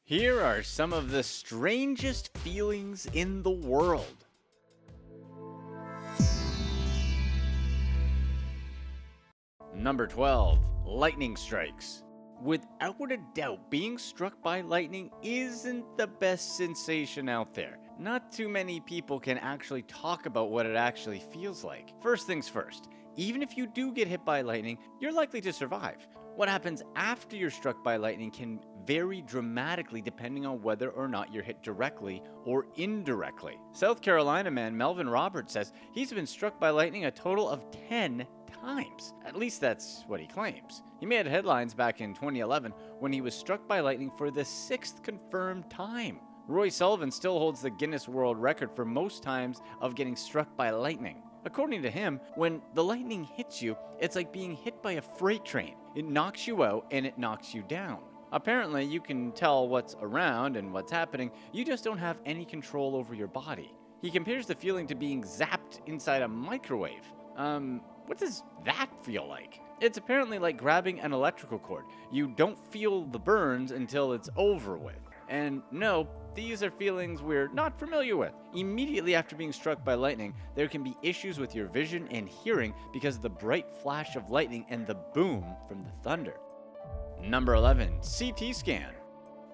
Here are some of the strangest feelings in the world. Number 12. Lightning strikes. Without a doubt, being struck by lightning isn't the best sensation out there. Not too many people can actually talk about what it actually feels like. First things first, even if you do get hit by lightning, you're likely to survive. What happens after you're struck by lightning can vary dramatically depending on whether or not you're hit directly or indirectly. South Carolina man Melvin Roberts says he's been struck by lightning a total of 10 times. At least that's what he claims. He made headlines back in 2011 when he was struck by lightning for the 6th confirmed time. Roy Sullivan still holds the Guinness World Record for most times of getting struck by lightning. According to him, when the lightning hits you, it's like being hit by a freight train. It knocks you out and it knocks you down. Apparently, you can tell what's around and what's happening, you just don't have any control over your body. He compares the feeling to being zapped inside a microwave. What does that feel like? It's apparently like grabbing an electrical cord. You don't feel the burns until it's over with. And no, these are feelings we're not familiar with. Immediately after being struck by lightning, there can be issues with your vision and hearing because of the bright flash of lightning and the boom from the thunder. Number 11. CT scan.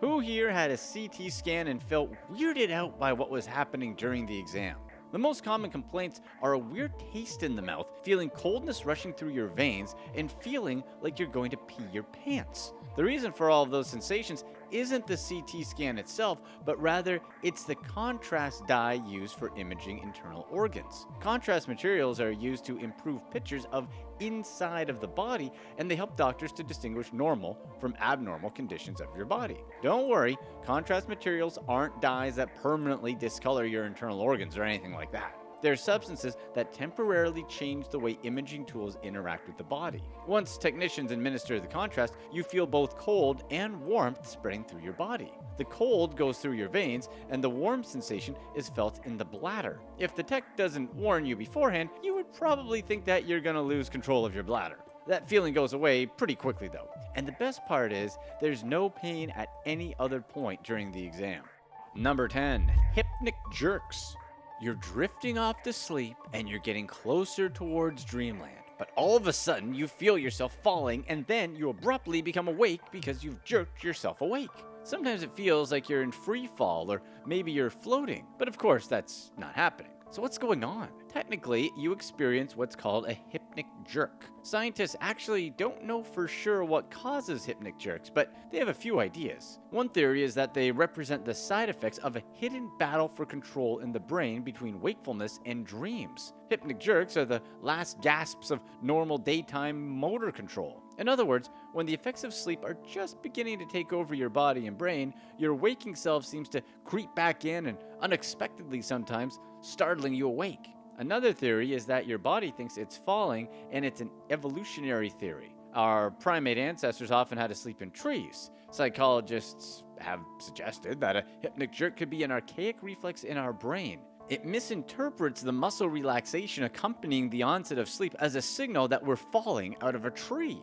Who here had a CT scan and felt weirded out by what was happening during the exam? The most common complaints are a weird taste in the mouth, feeling coldness rushing through your veins, and feeling like you're going to pee your pants. The reason for all of those sensations isn't the CT scan itself, but rather it's the contrast dye used for imaging internal organs. Contrast materials are used to improve pictures of inside of the body, and they help doctors to distinguish normal from abnormal conditions of your body. Don't worry, contrast materials aren't dyes that permanently discolor your internal organs or anything like that. They're substances that temporarily change the way imaging tools interact with the body. Once technicians administer the contrast, you feel both cold and warmth spreading through your body. The cold goes through your veins, and the warm sensation is felt in the bladder. If the tech doesn't warn you beforehand, you would probably think that you're going to lose control of your bladder. That feeling goes away pretty quickly though. And the best part is, there's no pain at any other point during the exam. Number 10. Hypnic jerks. You're drifting off to sleep and you're getting closer towards dreamland, but all of a sudden you feel yourself falling and then you abruptly become awake because you've jerked yourself awake. Sometimes it feels like you're in free fall or maybe you're floating, but of course that's not happening. So what's going on? Technically, you experience what's called a hypnic jerk. Scientists actually don't know for sure what causes hypnic jerks, but they have a few ideas. One theory is that they represent the side effects of a hidden battle for control in the brain between wakefulness and dreams. Hypnic jerks are the last gasps of normal daytime motor control. In other words, when the effects of sleep are just beginning to take over your body and brain, your waking self seems to creep back in and unexpectedly sometimes startling you awake. Another theory is that your body thinks it's falling, and it's an evolutionary theory. Our primate ancestors often had to sleep in trees. Psychologists have suggested that a hypnic jerk could be an archaic reflex in our brain. It misinterprets the muscle relaxation accompanying the onset of sleep as a signal that we're falling out of a tree.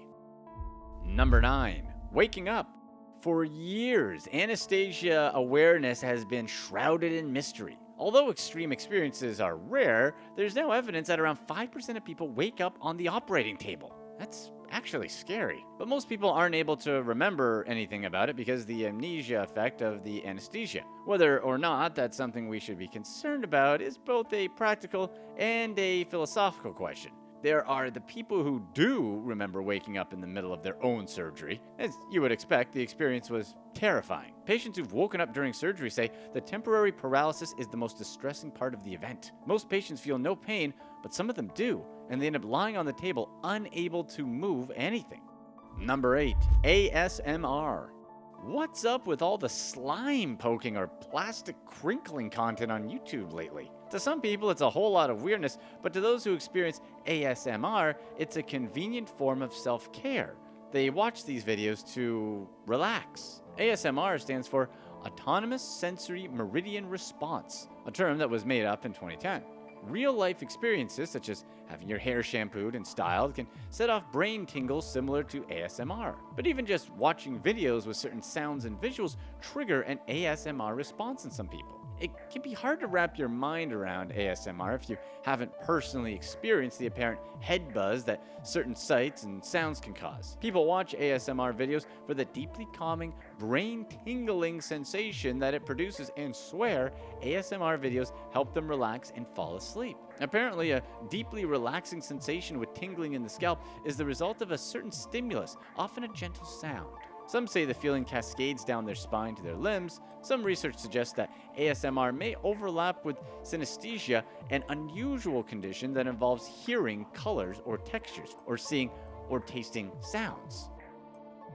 Number 9. Waking up. For years, anesthesia awareness has been shrouded in mystery. Although extreme experiences are rare, there's now evidence that around 5% of people wake up on the operating table. That's actually scary. But most people aren't able to remember anything about it because of the amnesia effect of the anesthesia. Whether or not that's something we should be concerned about is both a practical and a philosophical question. There are the people who do remember waking up in the middle of their own surgery. As you would expect, the experience was terrifying. Patients who've woken up during surgery say the temporary paralysis is the most distressing part of the event. Most patients feel no pain, but some of them do, and they end up lying on the table unable to move anything. Number 8. ASMR. What's up with all the slime poking or plastic crinkling content on YouTube lately? To some people, it's a whole lot of weirdness, but to those who experience ASMR, it's a convenient form of self-care. They watch these videos to relax. ASMR stands for Autonomous Sensory Meridian Response, a term that was made up in 2010. Real-life experiences, such as having your hair shampooed and styled, can set off brain tingles similar to ASMR. But even just watching videos with certain sounds and visuals trigger an ASMR response in some people. It can be hard to wrap your mind around ASMR if you haven't personally experienced the apparent head buzz that certain sights and sounds can cause. People watch ASMR videos for the deeply calming, brain-tingling sensation that it produces and swear ASMR videos help them relax and fall asleep. Apparently, a deeply relaxing sensation with tingling in the scalp is the result of a certain stimulus, often a gentle sound. Some say the feeling cascades down their spine to their limbs. Some research suggests that ASMR may overlap with synesthesia, an unusual condition that involves hearing colors or textures, or seeing or tasting sounds.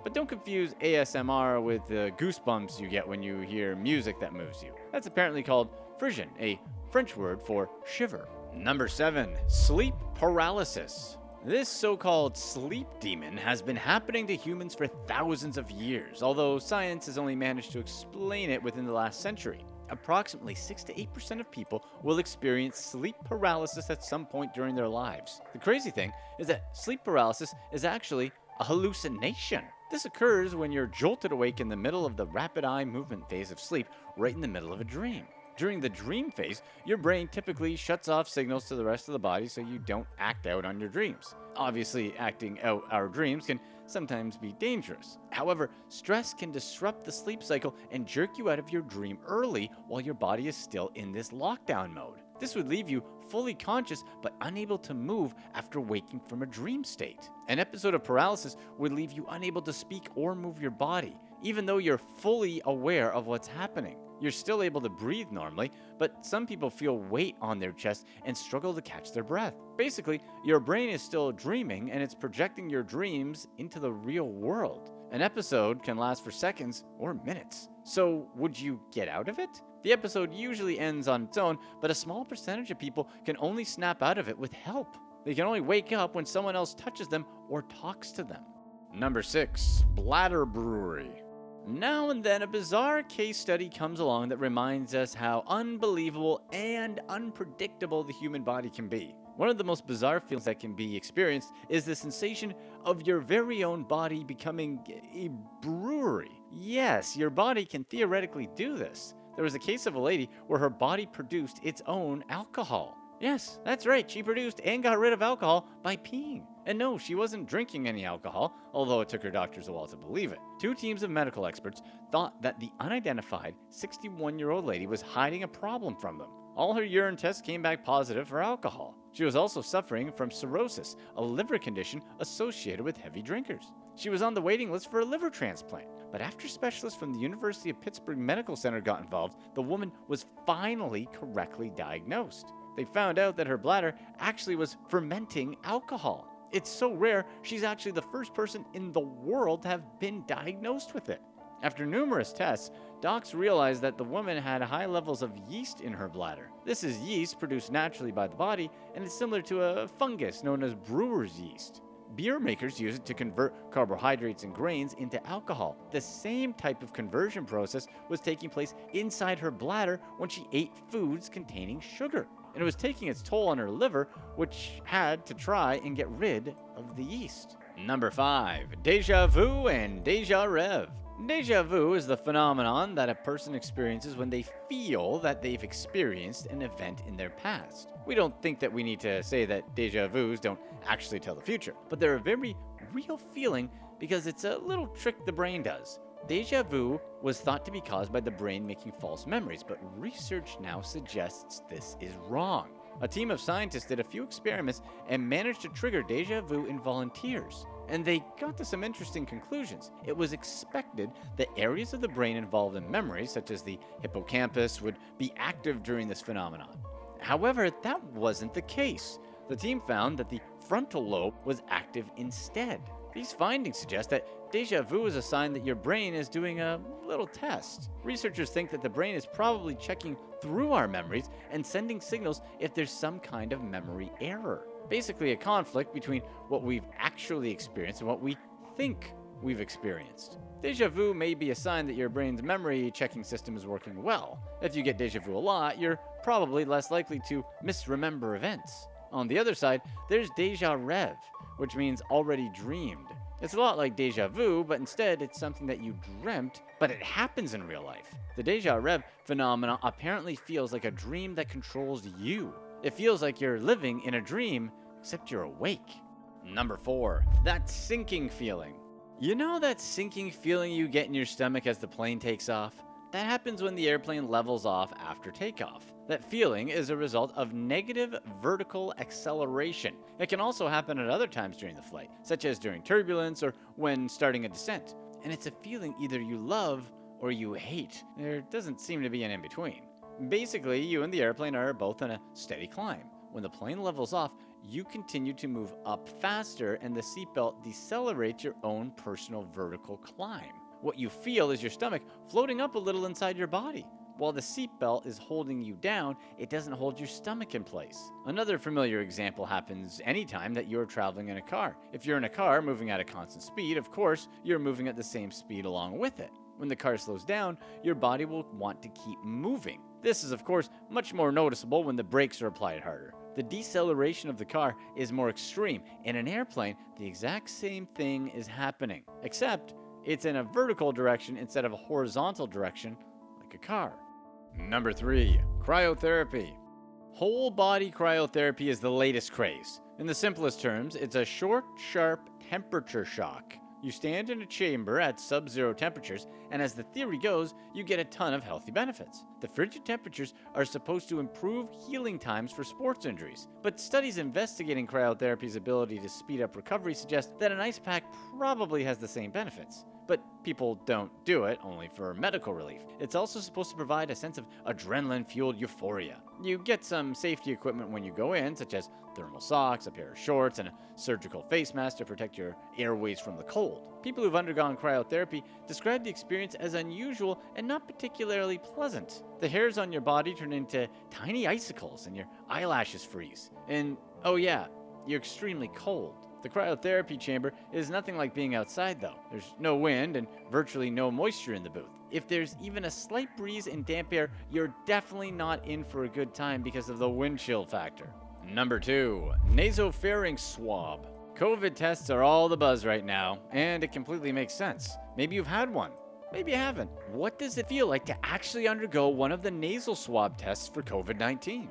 But don't confuse ASMR with the goosebumps you get when you hear music that moves you. That's apparently called frisson, a French word for shiver. Number 7. Sleep paralysis. This so-called sleep demon has been happening to humans for thousands of years, although science has only managed to explain it within the last century. Approximately 6 to 8% of people will experience sleep paralysis at some point during their lives. The crazy thing is that sleep paralysis is actually a hallucination. This occurs when you're jolted awake in the middle of the rapid eye movement phase of sleep, right in the middle of a dream. During the dream phase, your brain typically shuts off signals to the rest of the body so you don't act out on your dreams. Obviously, acting out our dreams can sometimes be dangerous. However, stress can disrupt the sleep cycle and jerk you out of your dream early while your body is still in this lockdown mode. This would leave you fully conscious but unable to move after waking from a dream state. An episode of paralysis would leave you unable to speak or move your body, even though you're fully aware of what's happening. You're still able to breathe normally, but some people feel weight on their chest and struggle to catch their breath. Basically, your brain is still dreaming and it's projecting your dreams into the real world. An episode can last for seconds or minutes. So, would you get out of it? The episode usually ends on its own, but a small percentage of people can only snap out of it with help. They can only wake up when someone else touches them or talks to them. Number 6. Bladder brewery. Now and then, a bizarre case study comes along that reminds us how unbelievable and unpredictable the human body can be. One of the most bizarre feelings that can be experienced is the sensation of your very own body becoming a brewery. Yes, your body can theoretically do this. There was a case of a lady where her body produced its own alcohol. Yes, that's right, she produced and got rid of alcohol by peeing. And no, she wasn't drinking any alcohol, although it took her doctors a while to believe it. 2 teams of medical experts thought that the unidentified 61-year-old lady was hiding a problem from them. All her urine tests came back positive for alcohol. She was also suffering from cirrhosis, a liver condition associated with heavy drinkers. She was on the waiting list for a liver transplant. But after specialists from the University of Pittsburgh Medical Center got involved, the woman was finally correctly diagnosed. They found out that her bladder actually was fermenting alcohol. It's so rare, she's actually the first person in the world to have been diagnosed with it. After numerous tests, docs realized that the woman had high levels of yeast in her bladder. This is yeast produced naturally by the body, and it's similar to a fungus known as brewer's yeast. Beer makers use it to convert carbohydrates and grains into alcohol. The same type of conversion process was taking place inside her bladder when she ate foods containing sugar. And it was taking its toll on her liver, which had to try and get rid of the yeast. Number 5. Deja vu and deja rev. Deja vu is the phenomenon that a person experiences when they feel that they've experienced an event in their past. We don't think that we need to say that deja vus don't actually tell the future, but they're a very real feeling because it's a little trick the brain does. Deja vu was thought to be caused by the brain making false memories, but research now suggests this is wrong. A team of scientists did a few experiments and managed to trigger deja vu in volunteers. And they got to some interesting conclusions. It was expected that areas of the brain involved in memory, such as the hippocampus, would be active during this phenomenon. However, that wasn't the case. The team found that the frontal lobe was active instead. These findings suggest that deja vu is a sign that your brain is doing a little test. Researchers think that the brain is probably checking through our memories and sending signals if there's some kind of memory error. Basically, a conflict between what we've actually experienced and what we think we've experienced. Deja vu may be a sign that your brain's memory checking system is working well. If you get deja vu a lot, you're probably less likely to misremember events. On the other side, there's deja rev, which means already dreamed. It's a lot like deja vu, but instead it's something that you dreamt, but it happens in real life. The deja rev phenomenon apparently feels like a dream that controls you. It feels like you're living in a dream, except you're awake. Number 4, that sinking feeling. You know that sinking feeling you get in your stomach as the plane takes off? That happens when the airplane levels off after takeoff. That feeling is a result of negative vertical acceleration. It can also happen at other times during the flight, such as during turbulence or when starting a descent. And it's a feeling either you love or you hate. There doesn't seem to be an in-between. Basically, you and the airplane are both on a steady climb. When the plane levels off, you continue to move up faster and the seatbelt decelerates your own personal vertical climb. What you feel is your stomach floating up a little inside your body. While the seatbelt is holding you down, it doesn't hold your stomach in place. Another familiar example happens anytime that you're traveling in a car. If you're in a car moving at a constant speed, of course, you're moving at the same speed along with it. When the car slows down, your body will want to keep moving. This is, of course, much more noticeable when the brakes are applied harder. The deceleration of the car is more extreme. In an airplane, the exact same thing is happening, except it's in a vertical direction instead of a horizontal direction, like a car. Number 3, cryotherapy. Whole body cryotherapy is the latest craze. In the simplest terms, it's a short, sharp temperature shock. You stand in a chamber at sub-zero temperatures, and as the theory goes, you get a ton of healthy benefits. The frigid temperatures are supposed to improve healing times for sports injuries, but studies investigating cryotherapy's ability to speed up recovery suggest that an ice pack probably has the same benefits. But people don't do it only for medical relief. It's also supposed to provide a sense of adrenaline-fueled euphoria. You get some safety equipment when you go in, such as thermal socks, a pair of shorts, and a surgical face mask to protect your airways from the cold. People who've undergone cryotherapy describe the experience as unusual and not particularly pleasant. The hairs on your body turn into tiny icicles and your eyelashes freeze. And, oh yeah, you're extremely cold. The cryotherapy chamber is nothing like being outside, though. There's no wind and virtually no moisture in the booth. If there's even a slight breeze and damp air, you're definitely not in for a good time because of the wind chill factor. Number 2, nasopharynx swab. COVID tests are all the buzz right now, and it completely makes sense. Maybe you've had one. Maybe you haven't. What does it feel like to actually undergo one of the nasal swab tests for COVID-19?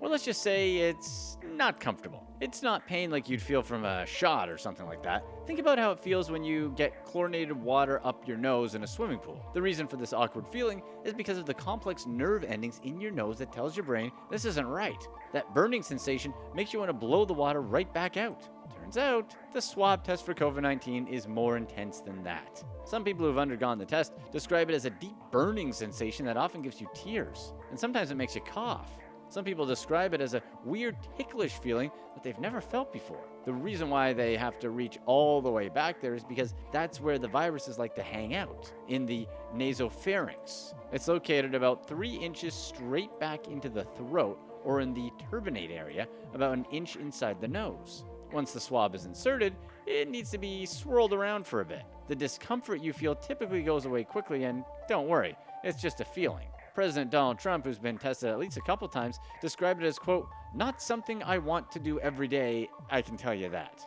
Well, let's just say it's not comfortable. It's not pain like you'd feel from a shot or something like that. Think about how it feels when you get chlorinated water up your nose in a swimming pool. The reason for this awkward feeling is because of the complex nerve endings in your nose that tells your brain this isn't right. That burning sensation makes you want to blow the water right back out. Turns out, the swab test for COVID-19 is more intense than that. Some people who've undergone the test describe it as a deep burning sensation that often gives you tears, and sometimes it makes you cough. Some people describe it as a weird ticklish feeling that they've never felt before. The reason why they have to reach all the way back there is because that's where the viruses like to hang out, in the nasopharynx. It's located about 3 inches straight back into the throat, or in the turbinate area, about an inch inside the nose. Once the swab is inserted, it needs to be swirled around for a bit. The discomfort you feel typically goes away quickly, and don't worry, it's just a feeling. President Donald Trump, who's been tested at least a couple times, described it as, quote, "Not something I want to do every day, I can tell you that."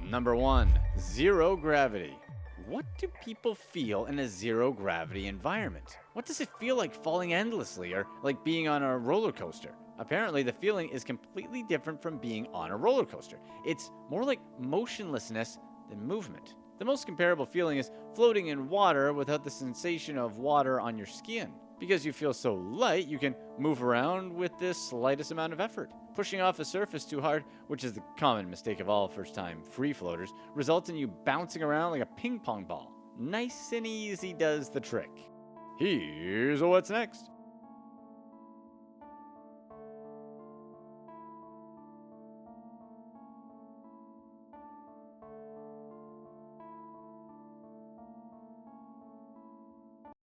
Number 1, zero gravity. What do people feel in a zero gravity environment? What does it feel like falling endlessly or like being on a roller coaster? Apparently, the feeling is completely different from being on a roller coaster. It's more like motionlessness than movement. The most comparable feeling is floating in water without the sensation of water on your skin. Because you feel so light, you can move around with the slightest amount of effort. Pushing off a surface too hard, which is the common mistake of all first-time free floaters, results in you bouncing around like a ping pong ball. Nice and easy does the trick. Here's what's next.